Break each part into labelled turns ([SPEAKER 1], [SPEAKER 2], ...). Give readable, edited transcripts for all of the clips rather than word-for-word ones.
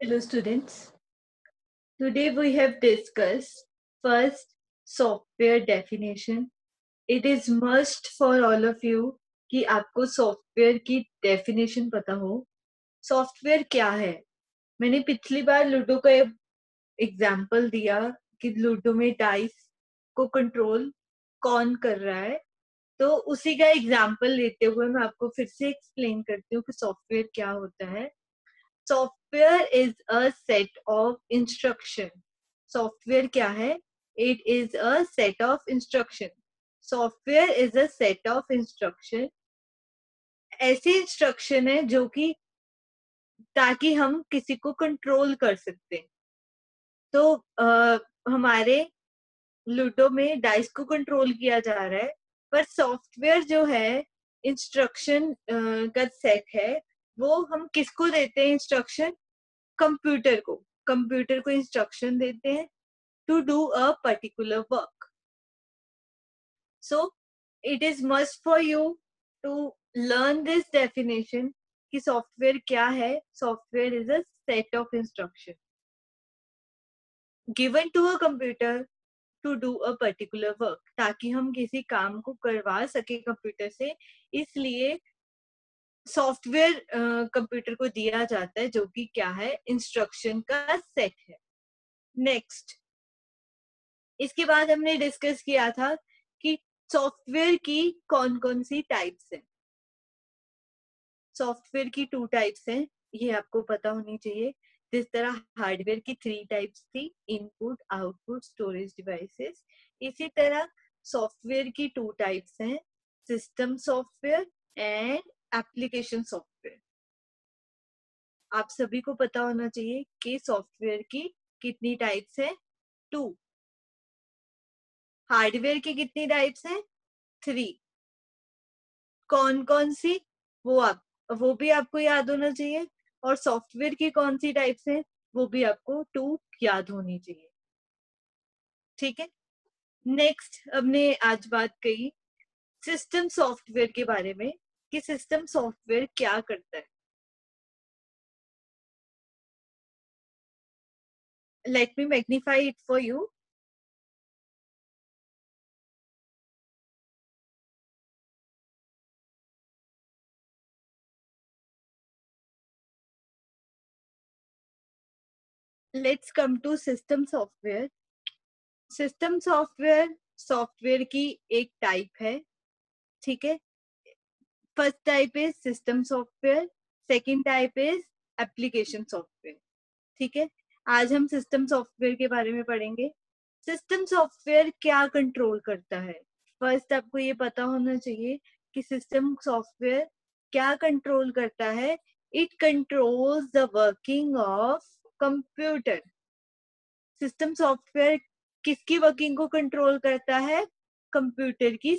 [SPEAKER 1] Hello students. Today we have discussed first software definition. It is must for all of you कि आपको software की definition पता हो. Software क्या है? मैंने पिछली बार लूडो का एग्जाम्पल दिया कि लूडो में डाइस को कंट्रोल कौन कर रहा है, तो उसी का एग्जाम्पल लेते हुए मैं आपको फिर से एक्सप्लेन करती हूँ कि सॉफ्टवेयर क्या होता है. Software is a set of instruction. Software क्या है? It is a set of instruction. Software is a set of instruction. ऐसे इंस्ट्रक्शन है जो कि ताकि हम किसी को कंट्रोल कर सकते हैं. तो हमारे लूडो में डाइस को कंट्रोल किया जा रहा है, पर सॉफ्टवेयर जो है इंस्ट्रक्शन का सेट है, वो हम किसको देते हैं इंस्ट्रक्शन? कंप्यूटर को इंस्ट्रक्शन देते हैं to do a particular work. So it is must for you to learn this definition कि सॉफ्टवेयर क्या है. Software is a set of instruction given to a computer to do a particular work, ताकि हम किसी काम को करवा सके कंप्यूटर से. इसलिए सॉफ्टवेयर कंप्यूटर को दिया जाता है जो कि क्या है? इंस्ट्रक्शन का सेट है. नेक्स्ट, इसके बाद हमने डिस्कस किया था कि सॉफ्टवेयर की कौन कौन सी टाइप्स हैं. सॉफ्टवेयर की 2 टाइप्स हैं, ये आपको पता होनी चाहिए. जिस तरह हार्डवेयर की 3 टाइप्स थी, इनपुट, आउटपुट, स्टोरेज डिवाइसेस, इसी तरह सॉफ्टवेयर की 2 टाइप्स हैं, system software and application software. आप सभी को पता होना चाहिए कि सॉफ्टवेयर की कितनी टाइप्स हैं? 2. हार्डवेयर की कितनी टाइप्स हैं? 3. कौन कौन सी? वो भी आपको याद होना चाहिए. और सॉफ्टवेयर की कौन सी टाइप्स हैं? वो भी आपको 2 याद होनी चाहिए. ठीक है. नेक्स्ट, हमने आज बात कही सिस्टम सॉफ्टवेयर के बारे में कि सिस्टम सॉफ्टवेयर क्या करता है. Let me magnify it for you. Let's come to system software. System software software की एक टाइप है. ठीक है. First type is system software, second type is application software. ठीक है. आज हम सिस्टम सॉफ्टवेयर के बारे में पढ़ेंगे. सिस्टम सॉफ्टवेयर क्या कंट्रोल करता है? फर्स्ट आपको ये पता होना चाहिए कि सिस्टम सॉफ्टवेयर क्या कंट्रोल करता है. It controls the working of computer. System software किसकी वर्किंग को कंट्रोल करता है? कंप्यूटर की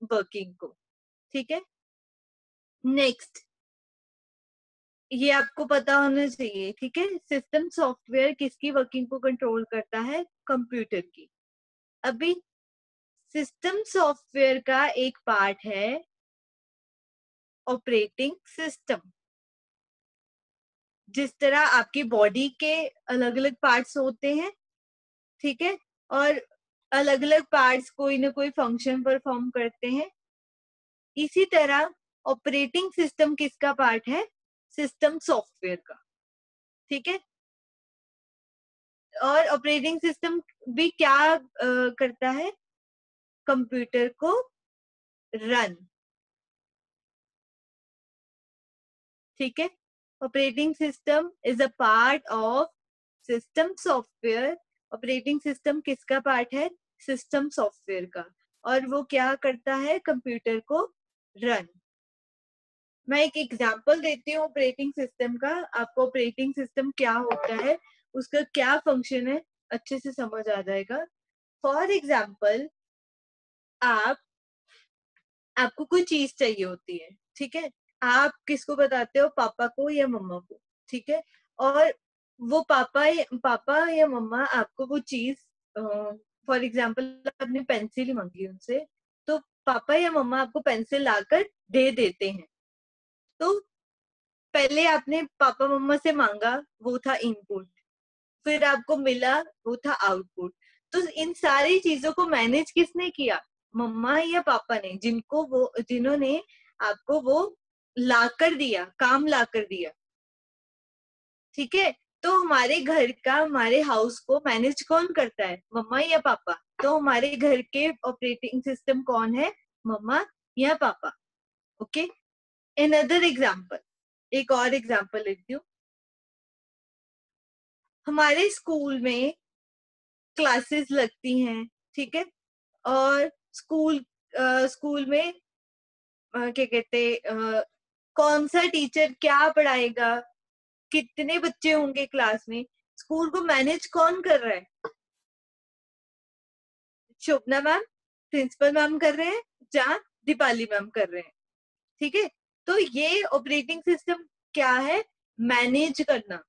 [SPEAKER 1] वर्किंग को. ठीक है. नेक्स्ट, ये आपको पता होना चाहिए. ठीक है. सिस्टम सॉफ्टवेयर किसकी वर्किंग को कंट्रोल करता है? कंप्यूटर की. अभी सिस्टम सॉफ्टवेयर का एक पार्ट है ऑपरेटिंग सिस्टम. जिस तरह आपकी बॉडी के अलग अलग पार्ट्स होते हैं, ठीक है, और अलग अलग पार्ट्स कोई ना कोई फंक्शन परफॉर्म करते हैं, इसी तरह ऑपरेटिंग सिस्टम किसका पार्ट है? सिस्टम सॉफ्टवेयर का. ठीक है. और ऑपरेटिंग सिस्टम भी क्या करता है? कंप्यूटर को रन. ठीक है. Operating system is a part of system software. Operating system किसका पार्ट है? सिस्टम सॉफ्टवेयर का. और वो क्या करता है? कंप्यूटर को रन. मैं एक एग्जांपल देती हूँ ऑपरेटिंग सिस्टम का. आपको ऑपरेटिंग सिस्टम क्या होता है, उसका क्या फंक्शन है, अच्छे से समझ आ जाएगा. फॉर एग्जाम्पल, आपको कोई चीज चाहिए होती है. ठीक है. आप किसको बताते हो? पापा को या मम्मा को. ठीक है. और वो पापा या मम्मा आपको वो चीज, फॉर एग्जाम्पल आपने पेंसिल मांगी उनसे, तो पापा या मम्मा आपको पेंसिल लाकर दे देते हैं. तो पहले आपने पापा मम्मा से मांगा, वो था इनपुट, फिर आपको मिला, वो था आउटपुट। तो इन सारी चीजों को मैनेज किसने किया? मम्मा या पापा ने, जिन्होंने आपको वो ला कर दिया, काम ला कर दिया। ठीक है, तो हमारे घर का, हमारे हाउस को मैनेज कौन करता है? मम्मा या पापा? तो हमारे घर के ऑपरेटिंग सिस्टम कौन है? मम्मा या पापा। ओके, अनदर एग्जाम्पल, एक और एग्जाम्पल लेती हूँ। हमारे स्कूल में क्लासेस लगती हैं, ठीक है, और स्कूल में क्या कहते, कौन सा टीचर क्या पढ़ाएगा, कितने बच्चे होंगे क्लास में, स्कूल को मैनेज कौन कर रहा है? शोभना मैम, प्रिंसिपल मैम कर रहे हैं, जहाँ दीपाली मैम कर रहे हैं। ठीक है, तो ये ऑपरेटिंग सिस्टम क्या है? मैनेज करना,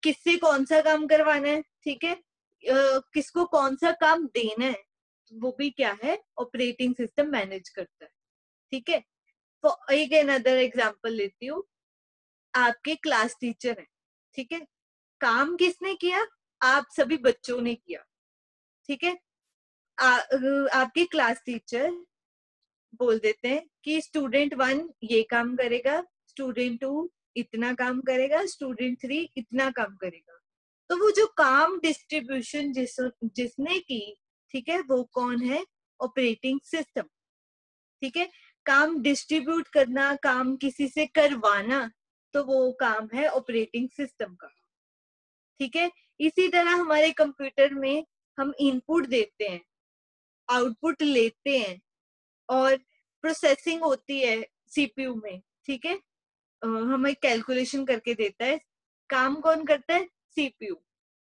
[SPEAKER 1] किससे कौन सा काम करवाना है, ठीक है, किसको कौन सा काम देना है, वो भी क्या है? ऑपरेटिंग सिस्टम मैनेज करता है। ठीक है, तो एक अनदर एग्जांपल लेती हूँ। आपके क्लास टीचर हैं, ठीक है, काम किसने किया? आप सभी बच्चों ने किया। ठीक है, आपके क्लास टीचर बोल देते हैं कि स्टूडेंट 1 ये काम करेगा, स्टूडेंट 2 इतना काम करेगा, स्टूडेंट 3 इतना काम करेगा। तो वो जो काम डिस्ट्रीब्यूशन जिसने की, ठीक है, वो कौन है? Operating system. ठीक है, काम डिस्ट्रीब्यूट करना, काम किसी से करवाना, तो वो काम है ऑपरेटिंग सिस्टम का। ठीक है, इसी तरह हमारे कंप्यूटर में हम इनपुट देते हैं, आउटपुट लेते हैं, और प्रोसेसिंग होती है सीपीयू में। ठीक है, हमें कैलकुलेशन करके देता है। काम कौन करता है? सीपीयू।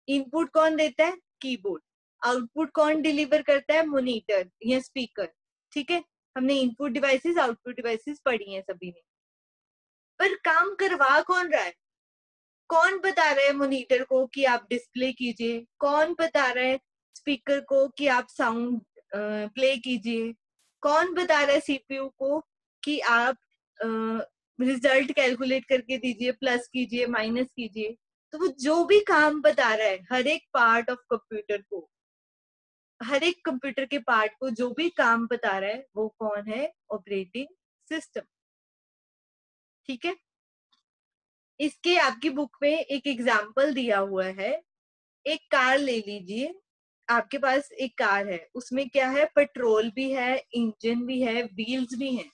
[SPEAKER 1] इनपुट कौन देता है? कीबोर्ड। आउटपुट कौन डिलीवर करता है? मॉनिटर या स्पीकर। ठीक है, हमने इनपुट डिवाइसेस, आउटपुट डिवाइसेस पढ़ी हैं सभी ने। पर काम करवा कौन रहा है? कौन बता रहा है मॉनिटर को कि आप डिस्प्ले कीजिए? कौन बता रहा है स्पीकर को कि आप साउंड प्ले कीजिए? कौन बता रहा है सीपीयू को कि आप रिजल्ट कैलकुलेट करके दीजिए, प्लस कीजिए, माइनस कीजिए? तो वो जो भी काम बता रहा है, हर एक पार्ट ऑफ कंप्यूटर को, हर एक कंप्यूटर के पार्ट को जो भी काम बता रहा है, वो कौन है? Operating system. ठीक है, इसके आपकी बुक में एक एग्जाम्पल दिया हुआ है। एक कार ले लीजिए, आपके पास एक कार है, उसमें क्या है? पेट्रोल भी है, इंजन भी है, व्हील्स भी हैं,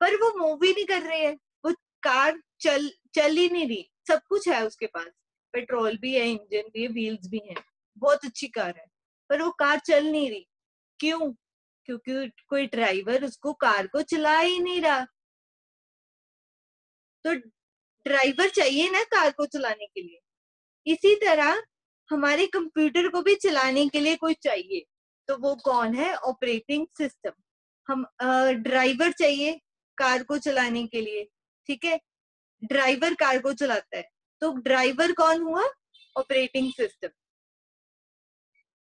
[SPEAKER 1] पर वो मूव भी नहीं कर रही है। वो कार चल ही नहीं रही। सब कुछ है उसके पास, पेट्रोल भी है, इंजन भी है, व्हील्स भी हैं, बहुत अच्छी कार है, पर वो कार चल नहीं रही। क्यों? क्योंकि कोई ड्राइवर उसको, कार को चला ही नहीं रहा। तो ड्राइवर चाहिए ना कार को चलाने के लिए। इसी तरह हमारे कंप्यूटर को भी चलाने के लिए कोई चाहिए, तो वो कौन है? Operating system. हम ड्राइवर चाहिए कार को चलाने के लिए, ठीक है, ड्राइवर कार को चलाता है, तो ड्राइवर कौन हुआ? Operating system.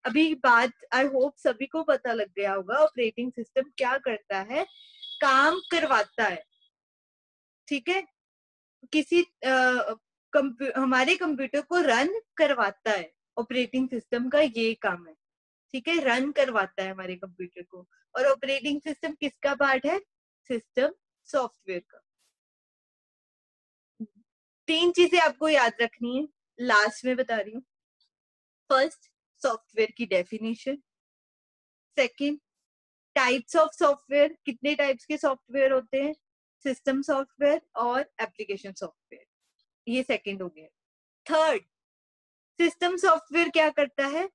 [SPEAKER 1] अभी बात आई होप सभी को पता लग गया होगा, ऑपरेटिंग सिस्टम क्या करता है? काम करवाता है। ठीक है, किसी हमारे कंप्यूटर को रन करवाता है, ऑपरेटिंग सिस्टम का ये काम है। ठीक है, रन करवाता है हमारे कंप्यूटर को। और ऑपरेटिंग सिस्टम किसका पार्ट है? सिस्टम सॉफ्टवेयर का। 3 चीजें आपको याद रखनी है, लास्ट में बता रही हूँ। फर्स्ट, सॉफ्टवेयर की definition. Second, types of software, कितने टाइप्स के सॉफ्टवेयर होते हैं? सिस्टम सॉफ्टवेयर और एप्लीकेशन सॉफ्टवेयर, ये सेकंड हो गया। थर्ड, सिस्टम सॉफ्टवेयर क्या करता है?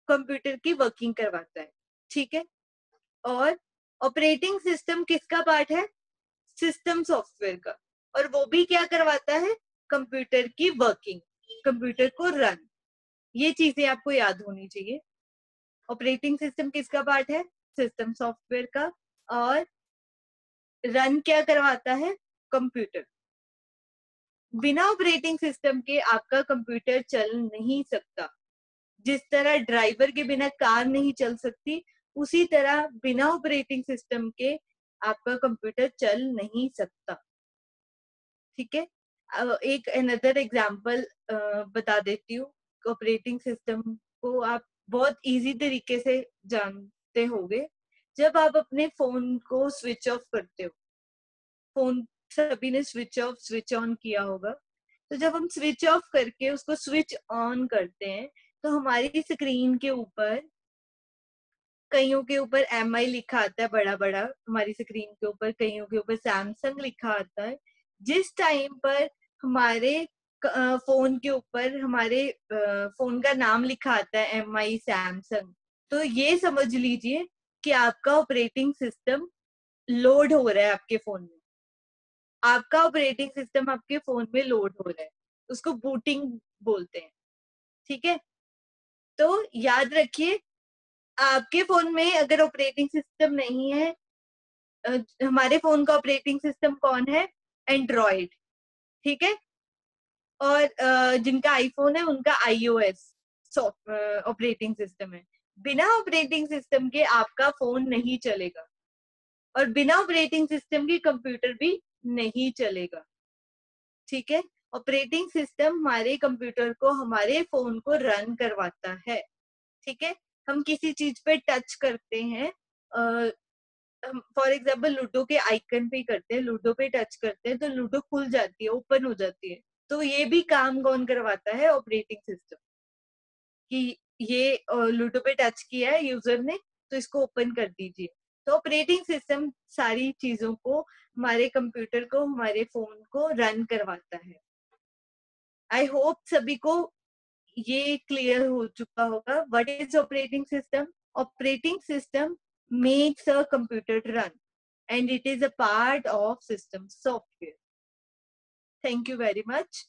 [SPEAKER 1] कंप्यूटर की वर्किंग करवाता है। ठीक है, और ऑपरेटिंग सिस्टम किसका पार्ट है? सिस्टम सॉफ्टवेयर का, और वो भी क्या करवाता है? कंप्यूटर की वर्किंग, कंप्यूटर को रन। ये चीजें आपको याद होनी चाहिए। ऑपरेटिंग सिस्टम किसका पार्ट है? सिस्टम सॉफ्टवेयर का, और रन क्या करवाता है? कंप्यूटर। बिना ऑपरेटिंग सिस्टम के आपका कंप्यूटर चल नहीं सकता। जिस तरह ड्राइवर के बिना कार नहीं चल सकती, उसी तरह बिना ऑपरेटिंग सिस्टम के आपका कंप्यूटर चल नहीं सकता। ठीक है। एक अनदर एग्जांपल बता देती हूँ। ऑपरेटिंग सिस्टम को आप बहुत इजी तरीके से जानते होंगे। जब आप अपने फोन को स्विच ऑफ करते हो, फोन सभी ने स्विच ऑफ स्विच ऑन किया होगा, तो जब हम स्विच ऑफ करके उसको स्विच ऑन करते हैं तो हमारी स्क्रीन के ऊपर, कईयों के ऊपर MI लिखा आता है बड़ा बड़ा, हमारी स्क्रीन के ऊपर कईयों के ऊपर सैमसंग लिखा आता है। जिस टाइम पर हमारे फोन के ऊपर हमारे फोन का नाम लिखा आता है MI सैमसंग, तो ये समझ लीजिए कि आपका ऑपरेटिंग सिस्टम लोड हो रहा है आपके फोन में। आपका ऑपरेटिंग सिस्टम आपके फोन में लोड हो रहा है, उसको बूटिंग बोलते हैं। ठीक है, तो याद रखिए आपके फोन में अगर ऑपरेटिंग सिस्टम नहीं है, हमारे फोन का ऑपरेटिंग सिस्टम कौन है? एंड्रॉइड। ठीक है, और जिनका आईफोन है उनका iOS ऑपरेटिंग सिस्टम है। बिना ऑपरेटिंग सिस्टम के आपका फोन नहीं चलेगा, और बिना ऑपरेटिंग सिस्टम के कंप्यूटर भी नहीं चलेगा। ठीक है, ऑपरेटिंग सिस्टम हमारे कंप्यूटर को, हमारे फोन को रन करवाता है। ठीक है, हम किसी चीज पे टच करते हैं, फॉर एग्जाम्पल लूडो के आइकन पे करते हैं, लूडो पे टच करते हैं तो लूडो खुल जाती है, ओपन हो जाती है। तो ये भी काम कौन करवाता है? Operating system. कि ये लूडो पे टच किया है यूजर ने, तो इसको ओपन कर दीजिए। तो ऑपरेटिंग सिस्टम सारी चीजों को, हमारे कंप्यूटर को, हमारे फोन को रन करवाता है। आई होप सभी को ये क्लियर हो चुका होगा। What is operating system? Operating system makes a computer run and it is a part of system software. Thank you very much.